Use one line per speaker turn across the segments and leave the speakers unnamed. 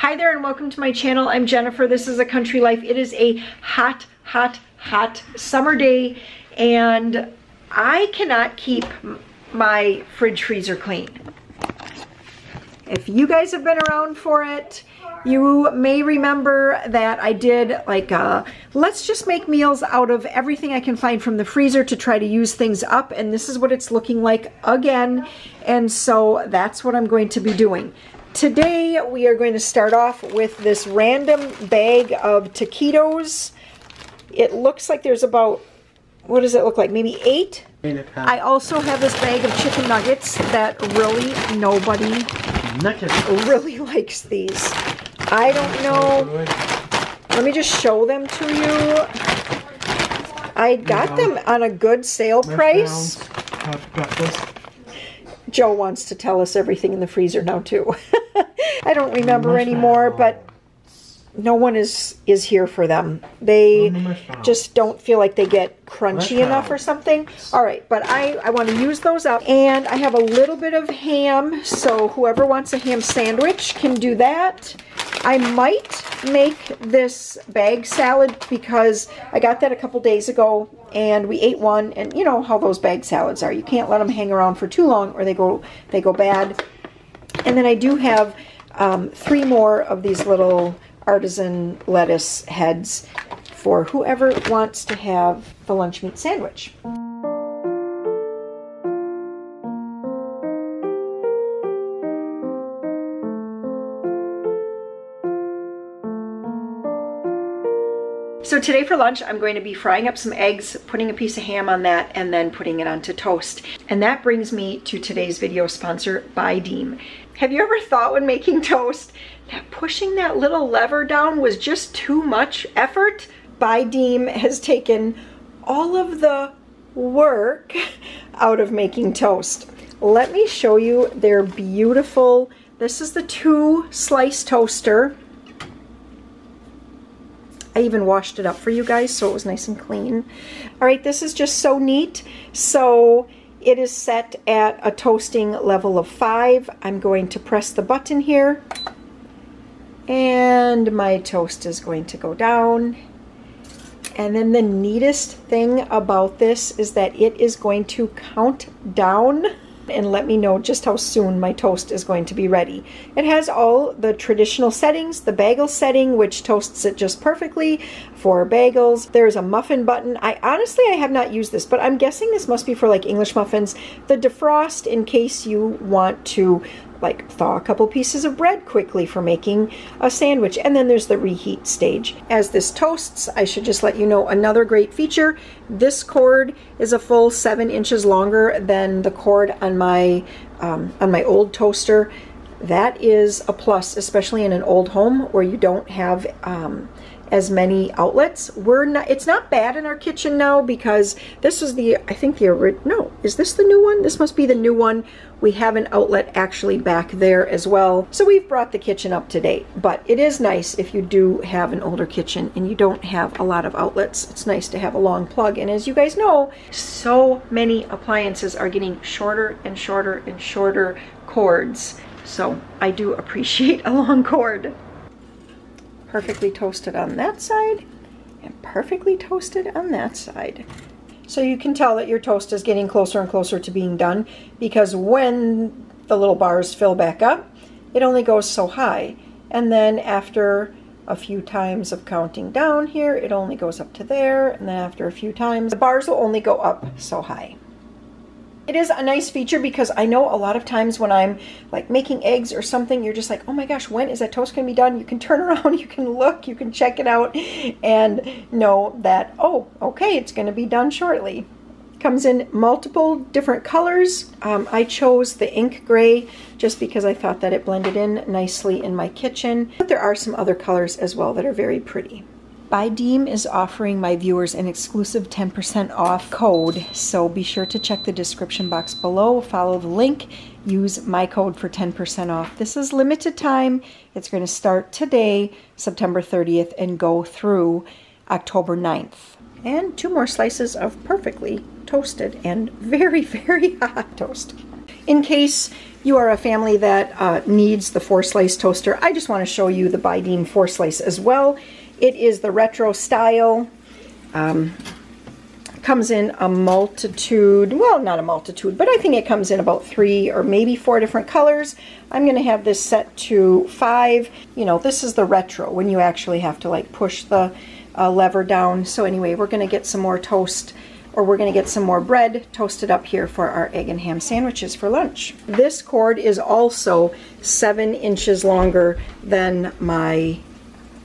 Hi there and welcome to my channel. I'm Jennifer. This is A Country Life. It is a hot summer day and I cannot keep my fridge freezer clean. If you guys have been around for it, you may remember that I did like let's just make meals out of everything I can find from the freezer to try to use things up, and this is what it's looking like again, and so that's what I'm going to be doing. Today we are going to start off with this random bag of taquitos. It looks like there's about, what does it look like, maybe 8? I also have this bag of chicken nuggets that really nobody really likes these. I don't know. Let me just show them to you. I got them on a good sale price. Joe wants to tell us everything in the freezer now too. I don't remember anymore, but no one is here for them. They just don't feel like they get crunchy enough or something. All right, but I want to use those up. And I have a little bit of ham, so whoever wants a ham sandwich can do that. I might make this bag salad because I got that a couple days ago and we ate one, and you know how those bag salads are. You can't let them hang around for too long or they go bad. And then I do have 3 more of these little artisan lettuce heads for whoever wants to have the lunch meat sandwich. So today for lunch, I'm going to be frying up some eggs, putting a piece of ham on that, and then putting it onto toast. And that brings me to today's video sponsor, By Deem. Have you ever thought when making toast that pushing that little lever down was just too much effort? By Deem has taken all of the work out of making toast. Let me show you their beautiful, this is the 2-slice toaster. I even washed it up for you guys so it was nice and clean. All right, this is just so neat. So it is set at a toasting level of 5. I'm going to press the button here and my toast is going to go down. And then the neatest thing about this is that it is going to count down and let me know just how soon my toast is going to be ready. It has all the traditional settings, the bagel setting, which toasts it just perfectly for bagels. There's a muffin button. I have not used this, but I'm guessing this must be for like English muffins. The defrost in case you want to like thaw a couple pieces of bread quickly for making a sandwich. And then there's the reheat stage. As this toasts, I should just let you know another great feature. This cord is a full 7 inches longer than the cord on my old toaster. That is a plus, especially in an old home where you don't have as many outlets. It's not bad in our kitchen now because this is no, is this the new one? This must be the new one. We have an outlet actually back there as well. So we've brought the kitchen up to date, but it is nice if you do have an older kitchen and you don't have a lot of outlets. It's nice to have a long plug. And as you guys know, so many appliances are getting shorter and shorter and shorter cords. So I do appreciate a long cord. Perfectly toasted on that side and perfectly toasted on that side. So you can tell that your toast is getting closer and closer to being done because when the little bars fill back up, it only goes so high. And then after a few times of counting down here, it only goes up to there. And then after a few times, the bars will only go up so high. It is a nice feature because I know a lot of times when I'm like making eggs or something, you're just like, oh my gosh, when is that toast going to be done? You can turn around, you can look, you can check it out and know that, oh, okay, it's going to be done shortly. Comes in multiple different colors. I chose the ink gray just because I thought that it blended in nicely in my kitchen. But there are some other colors as well that are very pretty. By Deem is offering my viewers an exclusive 10% off code, so be sure to check the description box below, follow the link, use my code for 10% off. This is limited time. It's going to start today, September 30th, and go through October 9th. And 2 more slices of perfectly toasted and very, very hot toast. In case you are a family that needs the 4-slice toaster, I just want to show you the Bideen 4-slice as well. It is the retro style. Comes in a multitude, well, not a multitude, but I think it comes in about 3 or maybe 4 different colors. I'm going to have this set to 5. You know, this is the retro, when you actually have to like push the lever down. So anyway, we're going to get some more toast, or we're going to get some more bread toasted up here for our egg and ham sandwiches for lunch. This cord is also 7 inches longer than my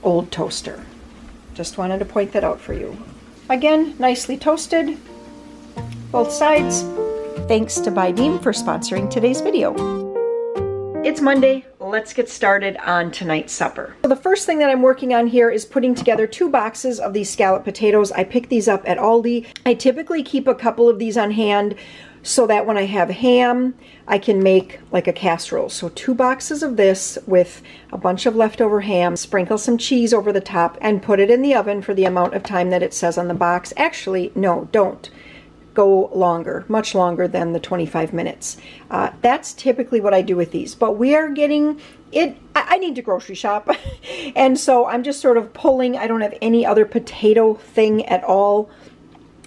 old toaster. Just wanted to point that out for you. Again, nicely toasted, both sides. Thanks to Bideen for sponsoring today's video. It's Monday, let's get started on tonight's supper. So the first thing that I'm working on here is putting together 2 boxes of these scallop potatoes. I picked these up at Aldi. I typically keep a couple of these on hand so that when I have ham, I can make like a casserole. So 2 boxes of this with a bunch of leftover ham, sprinkle some cheese over the top, and put it in the oven for the amount of time that it says on the box. Actually, no, don't. Go longer, much longer than the 25 minutes. That's typically what I do with these, but we are getting it. I need to grocery shop, and so I'm just sort of pulling. I don't have any other potato thing at all,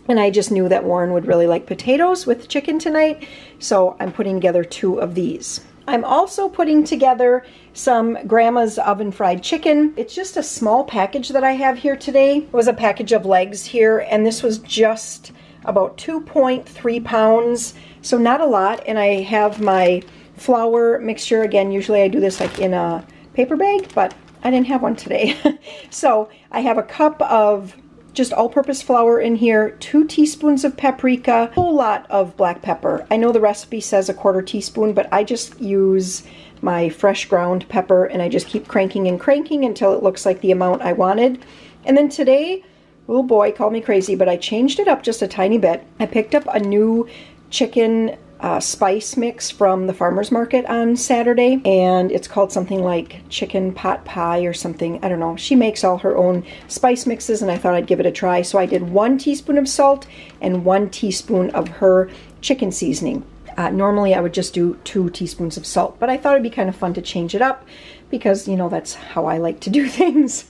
and I just knew that Warren would really like potatoes with chicken tonight, so I'm putting together 2 of these. I'm also putting together some Grandma's oven fried chicken. It's just a small package that I have here today. It was a package of legs here, and this was just about 2.3 pounds, so not a lot. And I have my flour mixture. Again, usually I do this like in a paper bag, but I didn't have one today. So I have a cup of just all-purpose flour in here, 2 teaspoons of paprika, a whole lot of black pepper. I know the recipe says a 1/4 teaspoon, but I just use my fresh ground pepper, and I just keep cranking and cranking until it looks like the amount I wanted. And then today, oh boy, call me crazy, but I changed it up just a tiny bit. I picked up a new chicken spice mix from the farmer's market on Saturday, and it's called something like chicken pot pie or something. I don't know. She makes all her own spice mixes, and I thought I'd give it a try. So I did 1 teaspoon of salt and 1 teaspoon of her chicken seasoning. Normally I would just do 2 teaspoons of salt, but I thought it'd be kind of fun to change it up because, you know, that's how I like to do things.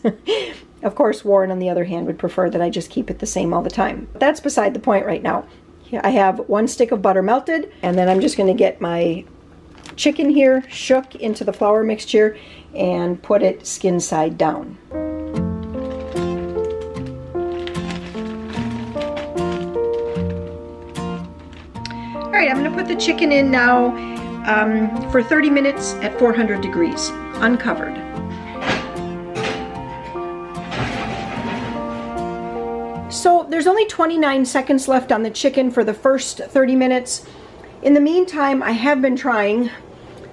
Of course, Warren, on the other hand, would prefer that I just keep it the same all the time. But that's beside the point right now. Here I have 1 stick of butter melted, and then I'm just going to get my chicken here shook into the flour mixture and put it skin side down. All right, I'm going to put the chicken in now for 30 minutes at 400 degrees, uncovered. So there's only 29 seconds left on the chicken for the first 30 minutes. In the meantime, I have been trying.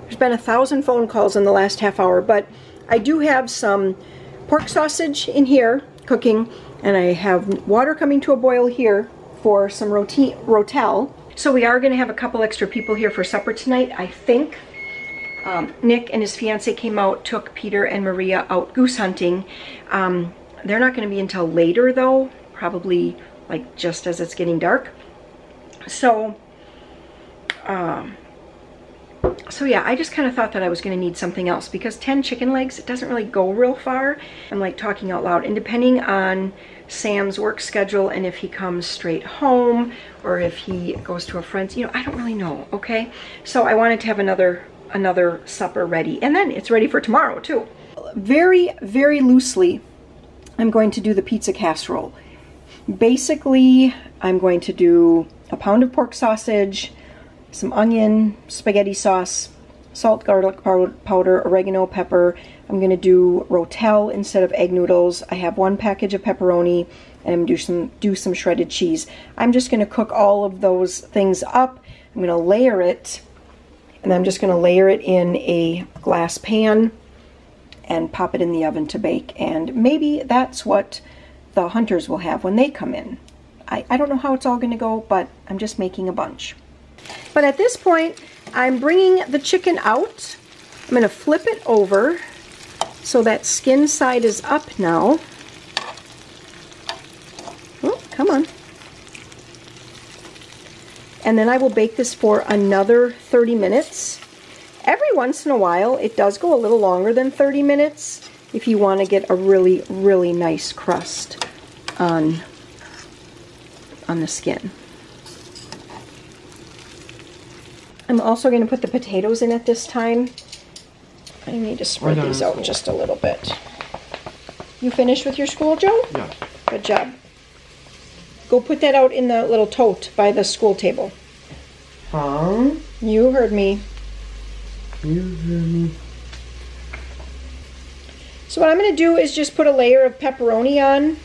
There's been 1,000 phone calls in the last half hour, but I do have some pork sausage in here cooking, and I have water coming to a boil here for some rotel. So we are going to have a couple extra people here for supper tonight, I think. Nick and his fiance came out, took Peter and Maria out goose hunting. They're not going to be until later though, probably like just as it's getting dark. So yeah, I just kind of thought that I was going to need something else because 10 chicken legs, it doesn't really go real far. I'm like talking out loud, and depending on Sam's work schedule and if he comes straight home or if he goes to a friend's, you know, I don't really know, okay? So I wanted to have another supper ready, and then it's ready for tomorrow too. Very, very loosely, I'm going to do the pizza casserole. Basically, I'm going to do a pound of pork sausage, some onion, spaghetti sauce, salt, garlic powder, oregano, pepper. I'm going to do rotel instead of egg noodles. I have 1 package of pepperoni, and I'm going to do some shredded cheese. I'm just going to cook all of those things up. I'm going to layer it, and I'm just going to layer it in a glass pan and pop it in the oven to bake. And maybe that's what the hunters will have when they come in. I don't know how it's all going to go, but I'm just making a bunch. But at this point, I'm bringing the chicken out. I'm going to flip it over so that skin side is up now. Oh, come on. And then I will bake this for another 30 minutes. Every once in a while, it does go a little longer than 30 minutes if you want to get a really, really nice crust on the skin. I'm also going to put the potatoes in at this time. I need to spread these out just a little bit. You finished with your school, Joe?
Yeah.
Good job. Go put that out in the little tote by the school table.
Huh?
You heard me.
You heard me.
So what I'm going to do is just put a layer of pepperoni on.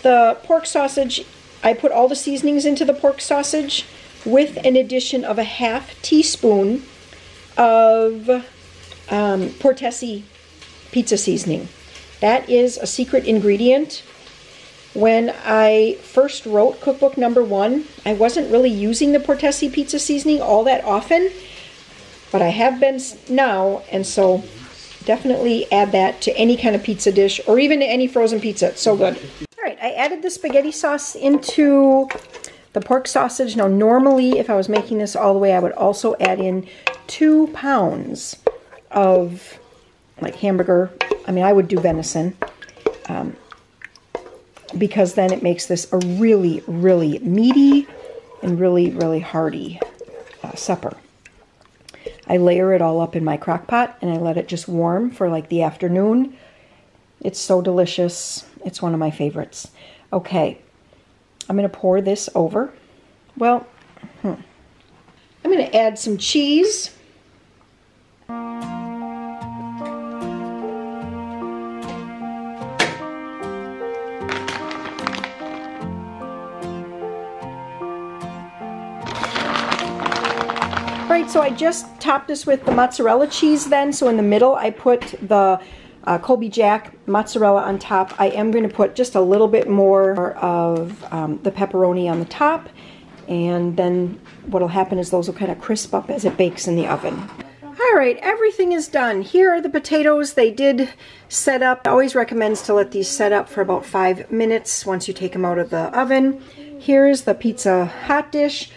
The pork sausage, I put all the seasonings into the pork sausage with an addition of a ½ teaspoon of Portesi pizza seasoning. That is a secret ingredient. When I first wrote cookbook number 1, I wasn't really using the Portesi pizza seasoning all that often, but I have been now, and so definitely add that to any kind of pizza dish or even to any frozen pizza. It's so good. All right, I added the spaghetti sauce into the pork sausage. Now normally if I was making this all the way, I would also add in 2 pounds of like hamburger. I mean, I would do venison because then it makes this a really, really meaty and really, really hearty supper. I layer it all up in my crock pot and I let it just warm for like the afternoon. It's so delicious. It's one of my favorites. Okay, I'm going to pour this over. Well, I'm going to add some cheese. Right, so I just topped this with the mozzarella cheese then. So in the middle I put the Colby Jack mozzarella on top. I am going to put just a little bit more of the pepperoni on the top. And then what will happen is those will kind of crisp up as it bakes in the oven. All right, everything is done. Here are the potatoes. They did set up. I always recommends to let these set up for about 5 minutes once you take them out of the oven. Here's the pizza hot dish.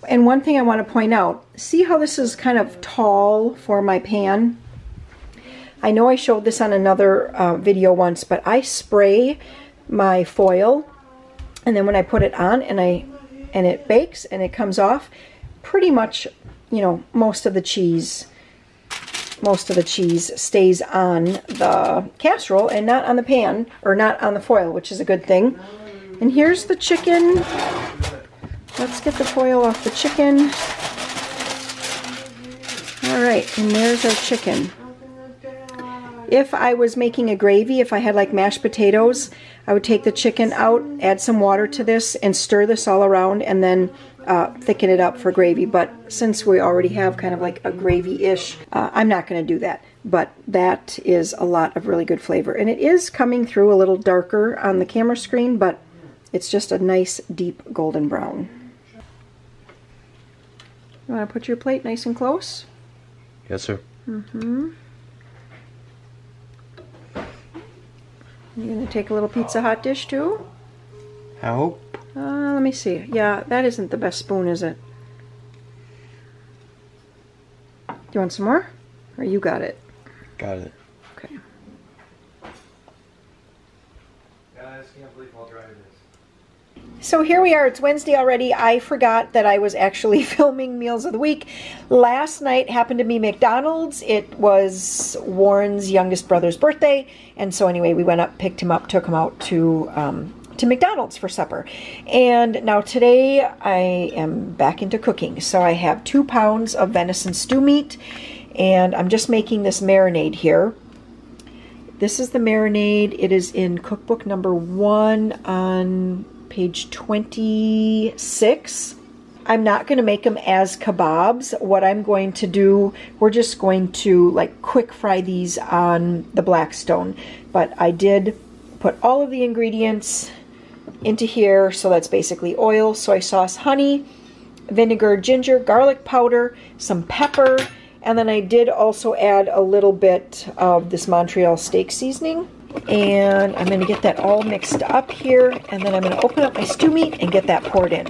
And one thing I want to point out, see how this is kind of tall for my pan? I know I showed this on another video once, but I spray my foil, and then when I put it on and it bakes and it comes off, pretty much, you know, most of the cheese stays on the casserole and not on the pan, or not on the foil, which is a good thing. And here's the chicken. Let's get the foil off the chicken. All right, and there's our chicken. If I was making a gravy, if I had like mashed potatoes, I would take the chicken out, add some water to this, and stir this all around, and then thicken it up for gravy. But since we already have kind of like a gravy-ish, I'm not going to do that. But that is a lot of really good flavor. And it is coming through a little darker on the camera screen, but it's just a nice deep golden brown. You want to put your plate nice and close?
Yes, sir.
Mm-hmm. You're going to take a little pizza hot dish too?
How?
Let me see. Yeah, that isn't the best spoon, is it? Do you want some more? Or you got it?
Got it.
Okay.
Guys, can't believe how dry it is.
So here we are, it's Wednesday already. I forgot that I was actually filming Meals of the Week. Last night happened to be McDonald's. It was Warren's youngest brother's birthday. And so anyway, we went up, picked him up, took him out to McDonald's for supper. And now today I am back into cooking. So I have 2 pounds of venison stew meat. And I'm just making this marinade here. This is the marinade. It is in cookbook number 1 on page 26. I'm not going to make them as kebabs. What I'm going to do, we're just going to like quick fry these on the Blackstone. But I did put all of the ingredients into here. So that's basically oil, soy sauce, honey, vinegar, ginger, garlic powder, some pepper, and then I did also add a little bit of this Montreal steak seasoning. And I'm going to get that all mixed up here, and then I'm going to open up my stew meat and get that poured in.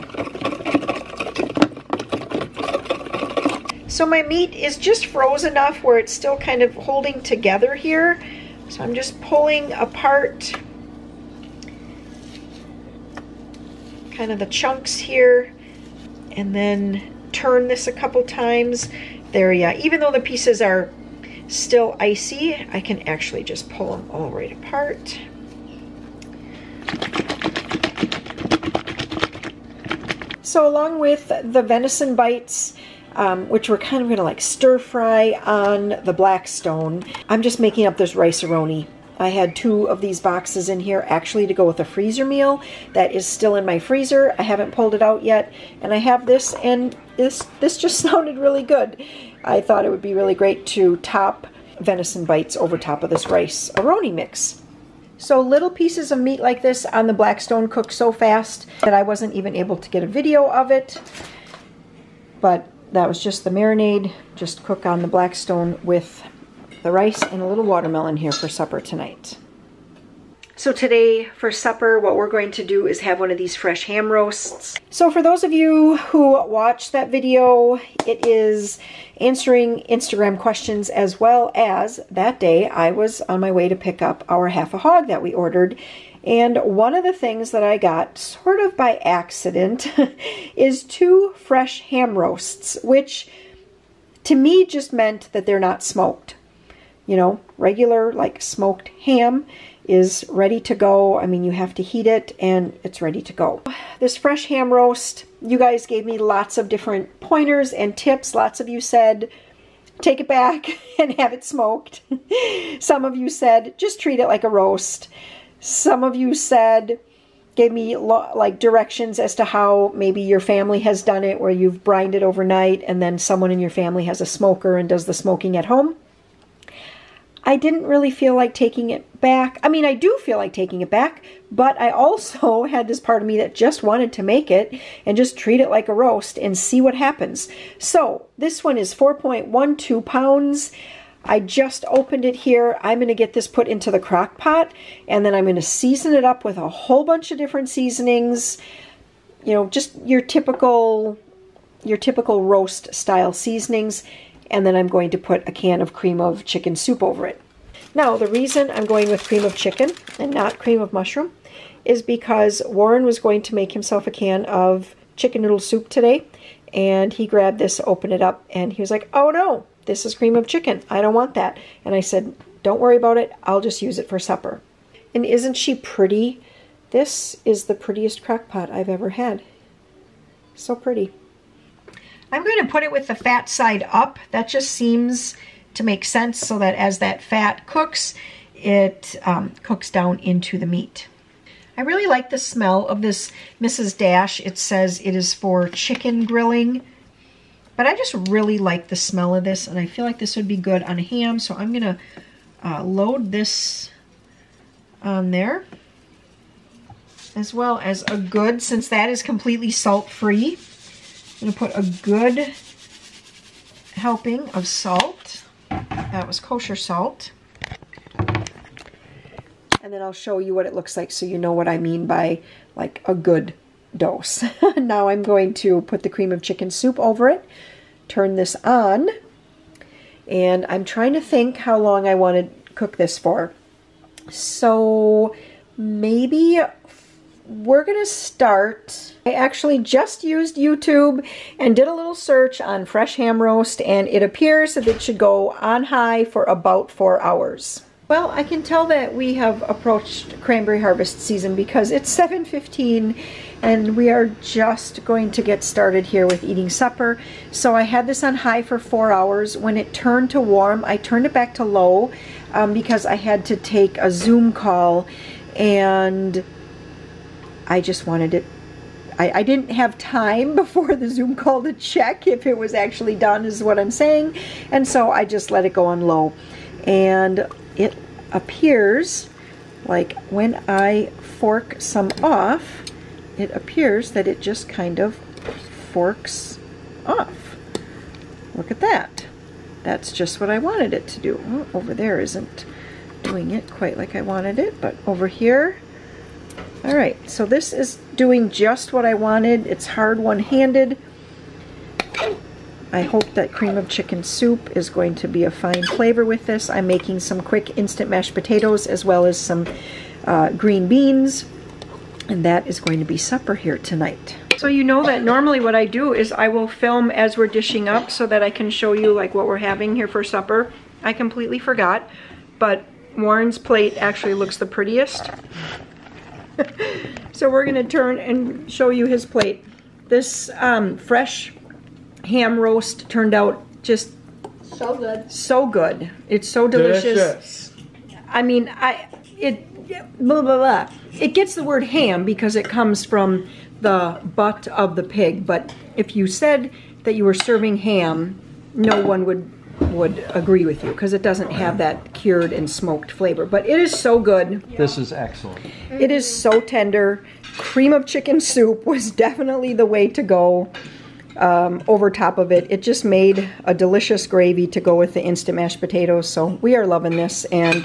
So my meat is just froze enough where it's still kind of holding together here. So I'm just pulling apart kind of the chunks here and then turn this a couple times. There, yeah, even though the pieces are still icy, I can actually just pull them all right apart. So along with the venison bites, which we're kind of gonna like stir fry on the Blackstone, I'm just making up this rice-a-roni. I had 2 of these boxes in here actually to go with a freezer meal that is still in my freezer. I haven't pulled it out yet, and I have this, and this just sounded really good. I thought it would be really great to top venison bites over top of this rice-a-roni mix. So little pieces of meat like this on the Blackstone cook so fast that I wasn't even able to get a video of it. But that was just the marinade, just cook on the Blackstone with the rice and a little watermelon here for supper tonight. So today for supper, what we're going to do is have one of these fresh ham roasts. So for those of you who watched that video, it is answering Instagram questions, as well as that day I was on my way to pick up our half a hog that we ordered. And one of the things that I got sort of by accident is 2 fresh ham roasts, which to me just meant that they're not smoked. You know, regular like smoked ham is ready to go. I mean, you have to heat it and it's ready to go. This fresh ham roast, you guys gave me lots of different pointers and tips. Lots of you said, take it back and have it smoked. Some of you said, just treat it like a roast. Some of you said, gave me like directions as to how maybe your family has done it, where you've brined it overnight and then someone in your family has a smoker and does the smoking at home. I didn't really feel like taking it back. I mean, I do feel like taking it back, but I also had this part of me that just wanted to make it and just treat it like a roast and see what happens. So this one is 4.12 pounds. I just opened it here. I'm going to get this put into the crock pot, and then I'm going to season it up with a whole bunch of different seasonings. You know, just your typical roast style seasonings. And then I'm going to put a can of cream of chicken soup over it. Now, the reason I'm going with cream of chicken and not cream of mushroom is because Warren was going to make himself a can of chicken noodle soup today, and he grabbed this, opened it up, and he was like, oh no, this is cream of chicken. I don't want that. And I said, don't worry about it. I'll just use it for supper. And isn't she pretty? This is the prettiest crock pot I've ever had. So pretty. I'm going to put it with the fat side up. That just seems to make sense, so that as that fat cooks, it cooks down into the meat. I really like the smell of this Mrs. Dash. It says it is for chicken grilling, but I just really like the smell of this, and I feel like this would be good on ham, so I'm going to load this on there, as well as a good, since that is completely salt-free, I'm going to put a good helping of salt. That was kosher salt. And then I'll show you what it looks like so you know what I mean by like a good dose. Now I'm going to put the cream of chicken soup over it, turn this on, and I'm trying to think how long I want to cook this for. So maybe we're going to start. I actually just used YouTube and did a little search on fresh ham roast, and it appears that it should go on high for about 4 hours. Well, I can tell that we have approached cranberry harvest season because it's 7:15 and we are just going to get started here with eating supper. So I had this on high for 4 hours. When it turned to warm, I turned it back to low because I had to take a Zoom call, and I just wanted it. I didn't have time before the Zoom call to check if it was actually done, is what I'm saying. And so I just let it go on low. And it appears like when I fork some off, it appears that it just kind of forks off. Look at that. That's just what I wanted it to do. Oh, over there isn't doing it quite like I wanted it, but over here. All right, so this is doing just what I wanted. It's hard one-handed. I hope that cream of chicken soup is going to be a fine flavor with this. I'm making some quick instant mashed potatoes as well as some green beans, and that is going to be supper here tonight. So you know that normally what I do is I will film as we're dishing up so that I can show you like what we're having here for supper. I completely forgot, but Warren's plate actually looks the prettiest. So we're gonna turn and show you his plate. This fresh ham roast turned out just
so good.
So good. It's so delicious. I mean, blah, blah, blah. It gets the word ham because it comes from the butt of the pig, but if you said that you were serving ham, no one would agree with you because it doesn't have that cured and smoked flavor. But it is so good.
This is excellent.
It is so tender. Cream of chicken soup was definitely the way to go over top of it. It just made a delicious gravy to go with the instant mashed potatoes. So we are loving this, and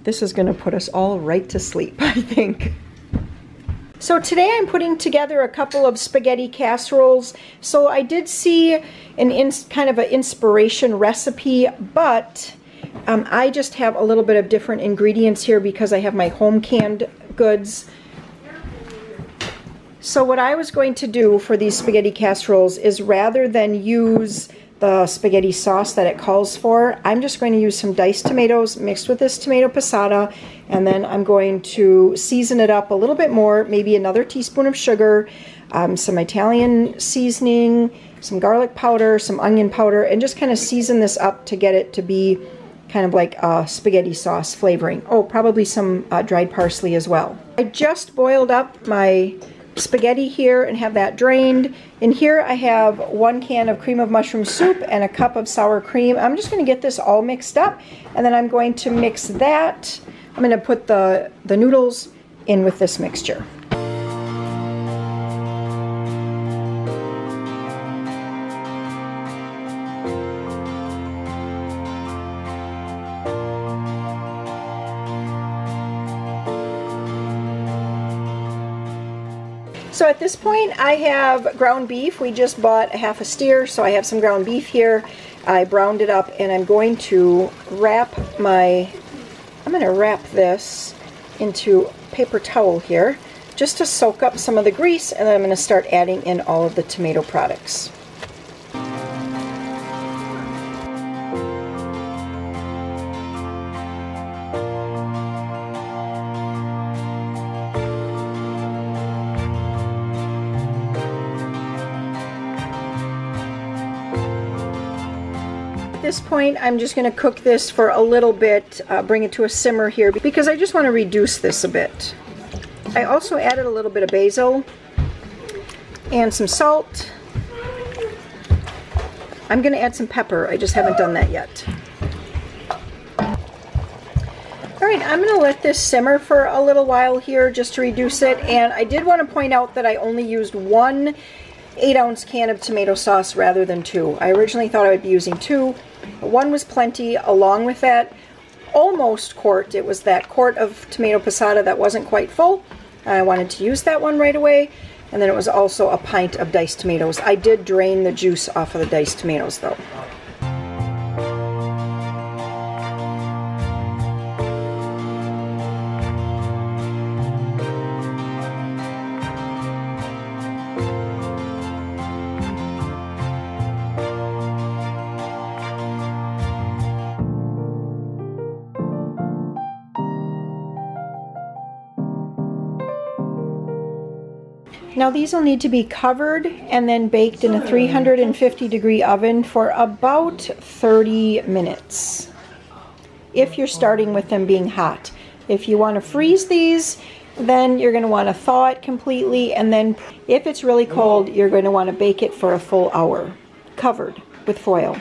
this is going to put us all right to sleep, I think. So today I'm putting together a couple of spaghetti casseroles. So I did see kind of an inspiration recipe, but I just have a little bit of different ingredients here because I have my home canned goods. So what I was going to do for these spaghetti casseroles is rather than use the spaghetti sauce that it calls for, I'm just going to use some diced tomatoes mixed with this tomato passata, and then I'm going to season it up a little bit more, maybe another teaspoon of sugar, some Italian seasoning, some garlic powder, some onion powder, and just kind of season this up to get it to be kind of like a spaghetti sauce flavoring. Oh, probably some dried parsley as well. I just boiled up my spaghetti here and have that drained. In here I have 1 can of cream of mushroom soup and a cup of sour cream. I'm just going to get this all mixed up, and then I'm going to mix that. I'm going to put the noodles in with this mixture. So at this point I have ground beef. We just bought a half a steer, so I have some ground beef here. I browned it up, and I'm going to wrap this into paper towel here just to soak up some of the grease, and then I'm going to start adding in all of the tomato products. At this point, I'm just going to cook this for a little bit, bring it to a simmer here, because I just want to reduce this a bit. I also added a little bit of basil and some salt. I'm going to add some pepper. I just haven't done that yet. Alright, I'm going to let this simmer for a little while here just to reduce it, and I did want to point out that I only used 1 8-ounce can of tomato sauce rather than 2. I originally thought I would be using 2. 1 was plenty. Along with that almost quart, it was that quart of tomato passata that wasn't quite full. I wanted to use that one right away. And then it was also a pint of diced tomatoes. I did drain the juice off of the diced tomatoes though. Now these will need to be covered and then baked in a 350-degree oven for about 30 minutes. If you're starting with them being hot. If you want to freeze these, then you're going to want to thaw it completely, and then if it's really cold, you're going to want to bake it for a full hour, covered with foil.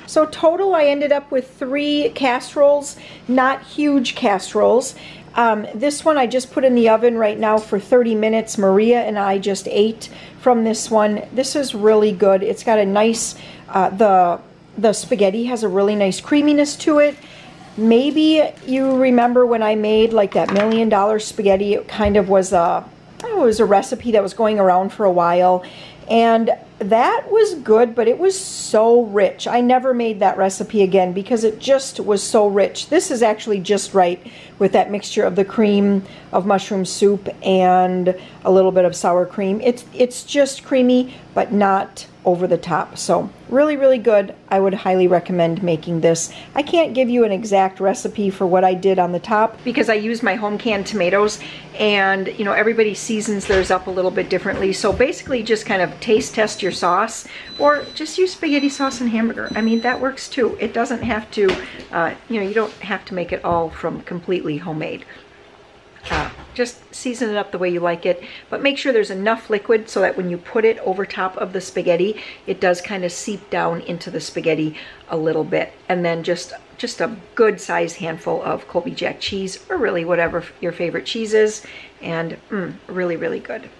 So total, I ended up with 3 casseroles, not huge casseroles. This one I just put in the oven right now for 30 minutes. Maria and I just ate from this one. This is really good. It's got a nice, the spaghetti has a really nice creaminess to it. Maybe you remember when I made like that $1 million spaghetti, it kind of was it was a recipe that was going around for a while. And that was good, but it was so rich. I never made that recipe again because it just was so rich. This is actually just right with that mixture of the cream of mushroom soup and a little bit of sour cream. It's just creamy, but not over the top. So really, really good. I would highly recommend making this. I can't give you an exact recipe for what I did on the top because I used my home canned tomatoes, and you know, everybody seasons theirs up a little bit differently. So basically just kind of taste test your sauce, or just use spaghetti sauce and hamburger. I mean, that works too. It doesn't have to, you know, you don't have to make it all from completely homemade. Just season it up the way you like it, but make sure there's enough liquid so that when you put it over top of the spaghetti, it does kind of seep down into the spaghetti a little bit. And then just a good size handful of Colby Jack cheese, or really whatever your favorite cheese is, and really, really good.